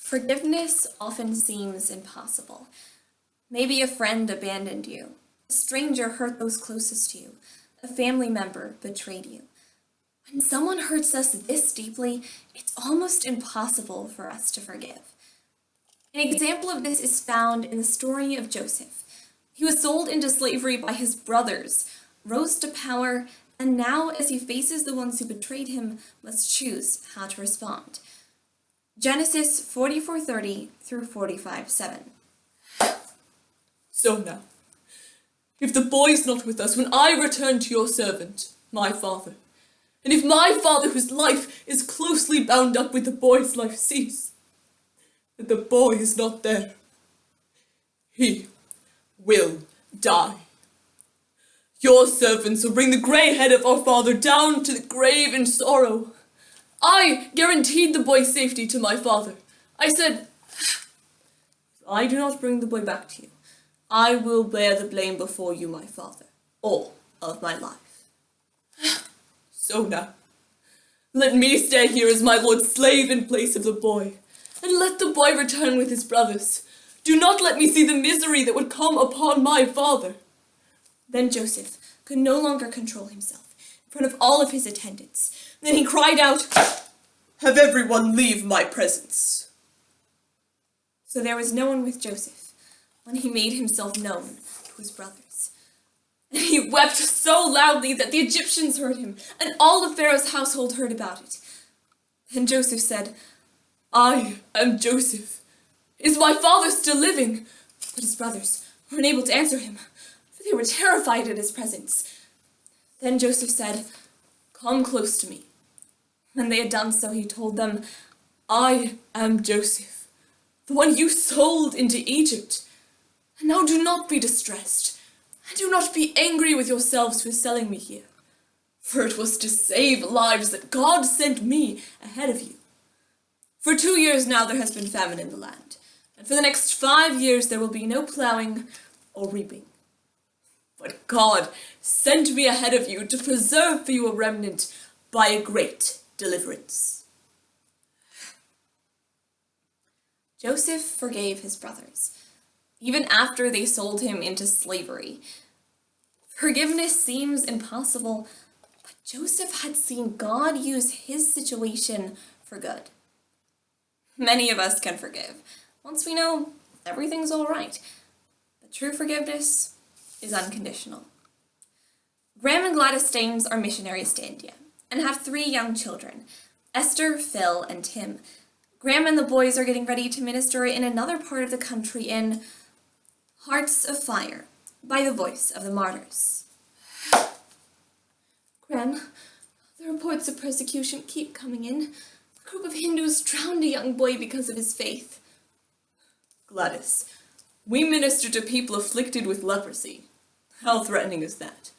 Forgiveness often seems impossible. Maybe a friend abandoned you, a stranger hurt those closest to you, a family member betrayed you. When someone hurts us this deeply, it's almost impossible for us to forgive. An example of this is found in the story of Joseph. He was sold into slavery by his brothers, rose to power, and now, as he faces the ones who betrayed him, must choose how to respond. Genesis 44:30 through 45:7. So now, if the boy is not with us when I return to your servant, my father, and if my father whose life is closely bound up with the boy's life sees that the boy is not there, he will die. Your servants will bring the grey head of our father down to the grave in sorrow. I guaranteed the boy's safety to my father. I said, if I do not bring the boy back to you, I will bear the blame before you, my father, all of my life. So now, let me stay here as my lord's slave in place of the boy, and let the boy return with his brothers. Do not let me see the misery that would come upon my father. Then Joseph could no longer control himself in front of all of his attendants. Then he cried out, "Have everyone leave my presence." So there was no one with Joseph when he made himself known to his brothers. And he wept so loudly that the Egyptians heard him, and all of Pharaoh's household heard about it. Then Joseph said, I am Joseph. Is my father still living? But his brothers were unable to answer him, for they were terrified at his presence. Then Joseph said, Come close to me. When they had done so, he told them, I am Joseph, the one you sold into Egypt. And now do not be distressed, and do not be angry with yourselves for selling me here. For it was to save lives that God sent me ahead of you. For 2 years now there has been famine in the land, and for the next 5 years there will be no plowing or reaping. But God sent me ahead of you to preserve for you a remnant by a great deliverance. Joseph forgave his brothers, even after they sold him into slavery. Forgiveness seems impossible, but Joseph had seen God use his situation for good. Many of us can forgive, once we know everything's all right. But true forgiveness is unconditional. Graham and Gladys Staines are missionaries to India and have 3 young children, Esther, Phil, and Tim. Graham and the boys are getting ready to minister in another part of the country in Hearts of Fire by the Voice of the Martyrs. Graham, the reports of persecution keep coming in. A group of Hindus drowned a young boy because of his faith. Gladys, we minister to people afflicted with leprosy. How threatening is that?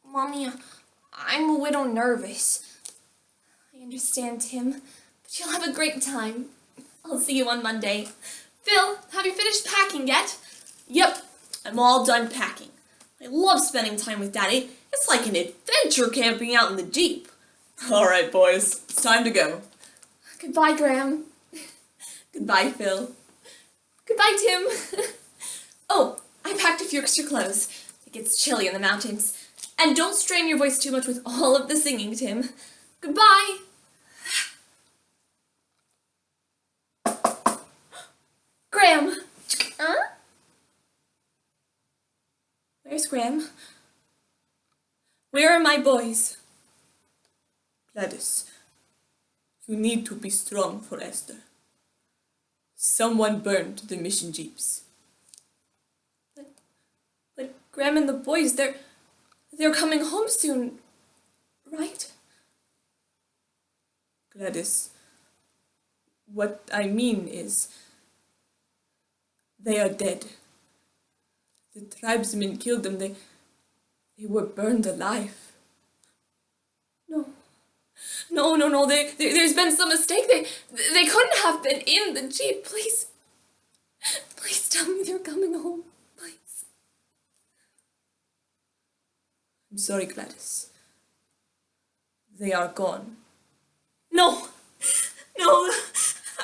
Mommy, I'm a little nervous. I understand, Tim, but you'll have a great time. I'll see you on Monday. Phil, have you finished packing yet? Yep, I'm all done packing. I love spending time with Daddy. It's like an adventure camping out in the Jeep. All right, boys, it's time to go. Goodbye, Graham. Goodbye, Phil. Goodbye, Tim. Oh, I packed a few extra clothes. It gets chilly in the mountains. And don't strain your voice too much with all of the singing, Tim. Goodbye. Graham. Where's Graham? Where are my boys? Gladys, you need to be strong for Esther. Someone burned the mission jeeps. But Graham and the boys, they're coming home soon, right? Gladys, what I mean is, they are dead. The tribesmen killed them. They were burned alive. No. There's been some mistake. They couldn't have been in the Jeep. Please tell me they're coming home. Please. I'm sorry, Gladys. They are gone. No.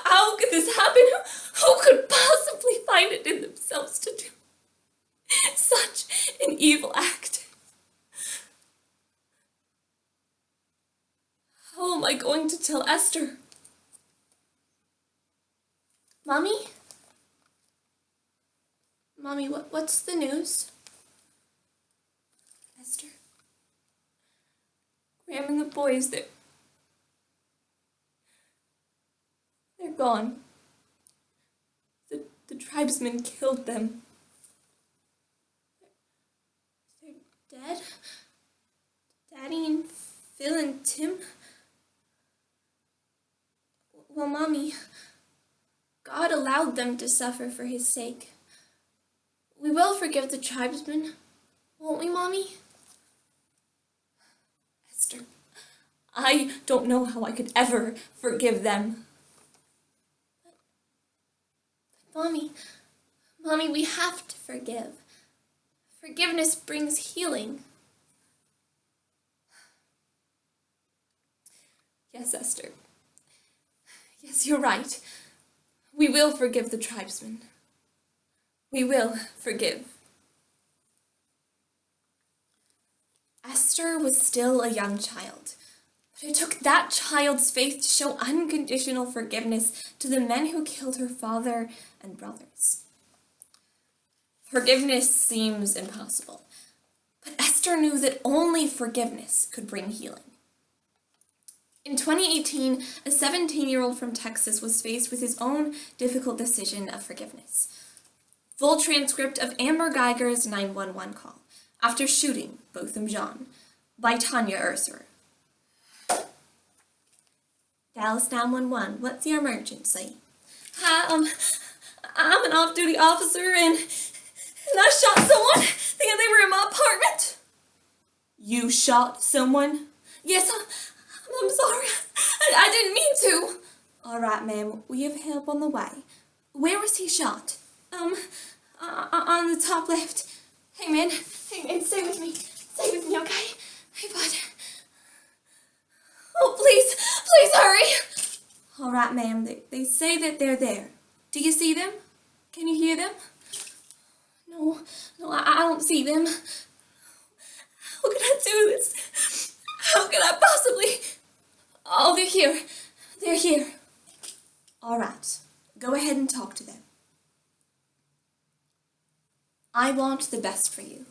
How can could this happen? Who could possibly find it in themselves to do such an evil act? How am I going to tell Esther? Mommy? Mommy, what's the news? Esther? Graham and the boys, they're gone. The tribesmen killed them. They're dead? Daddy and Phil and Tim? Well, Mommy, God allowed them to suffer for his sake. We will forgive the tribesmen, won't we, Mommy? Esther, I don't know how I could ever forgive them. But Mommy, we have to forgive. Forgiveness brings healing. Yes, Esther. Yes, you're right. We will forgive the tribesmen. We will forgive. Esther was still a young child, but it took that child's faith to show unconditional forgiveness to the men who killed her father and brothers. Forgiveness seems impossible, but Esther knew that only forgiveness could bring healing. In 2018, a 17-year-old from Texas was faced with his own difficult decision of forgiveness. Full transcript of Amber Geiger's 911 call after shooting Botham Jean by Tanya Urser. Dallas 911, what's your emergency? Hi, I'm an off-duty officer and I shot someone thinking they were in my apartment. You shot someone? Yes, I'm sorry. I didn't mean to. All right, ma'am. We have help on the way. Where was he shot? On the top left. Hey, man. Stay with me. Stay with me, okay? Hey, bud. Oh, please hurry. All right, ma'am. They say that they're there. Do you see them? Can you hear them? No, I don't see them. How could I do this? How could I possibly... Oh, they're here. They're here. All right. Go ahead and talk to them. I want the best for you.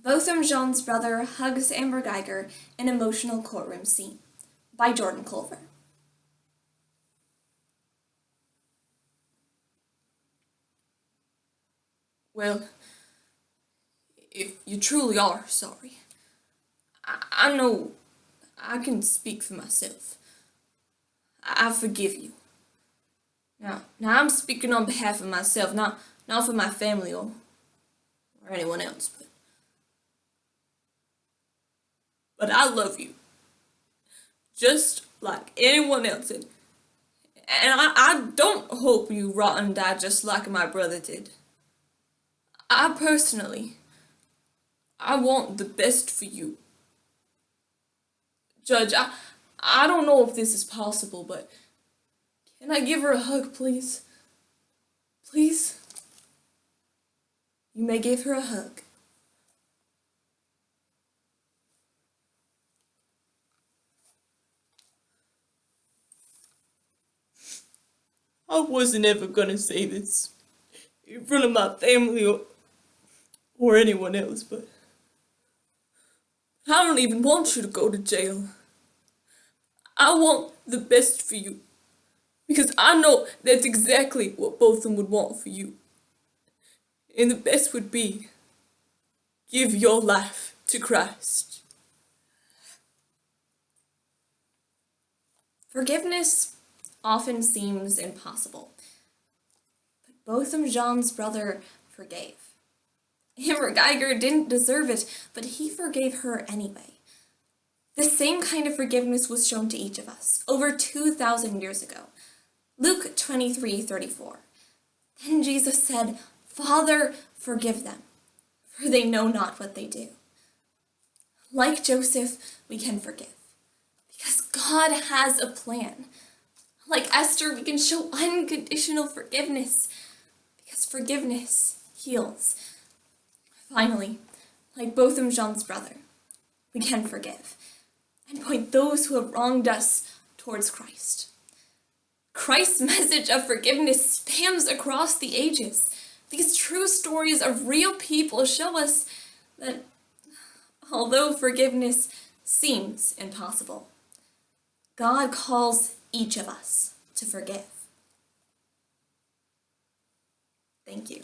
Botham Jean's brother hugs Amber Geiger in emotional courtroom scene by Jordan Culver. Well, if you truly are sorry, I know I can speak for myself. I forgive you. Now I'm speaking on behalf of myself, not for my family or anyone else, but I love you. Just like anyone else, and I don't hope you rot and die just like my brother did. I personally, I want the best for you. Judge, I don't know if this is possible, but can I give her a hug, please? Please? You may give her a hug. I wasn't ever gonna say this in front of my family or anyone else, but I don't even want you to go to jail. I want the best for you, because I know that's exactly what both of them would want for you. And the best would be, give your life to Christ. Forgiveness often seems impossible, but Botham Jean's brother forgave. Amber Geiger didn't deserve it, but he forgave her anyway. The same kind of forgiveness was shown to each of us over 2,000 years ago. Luke 23:34. Then Jesus said, "Father, forgive them, for they know not what they do." Like Joseph, we can forgive, because God has a plan. Like Esther, we can show unconditional forgiveness because forgiveness heals. Finally, like Botham Jean's brother, we can forgive and point those who have wronged us towards Christ. Christ's message of forgiveness spans across the ages. These true stories of real people show us that although forgiveness seems impossible, God calls each of us to forgive. Thank you.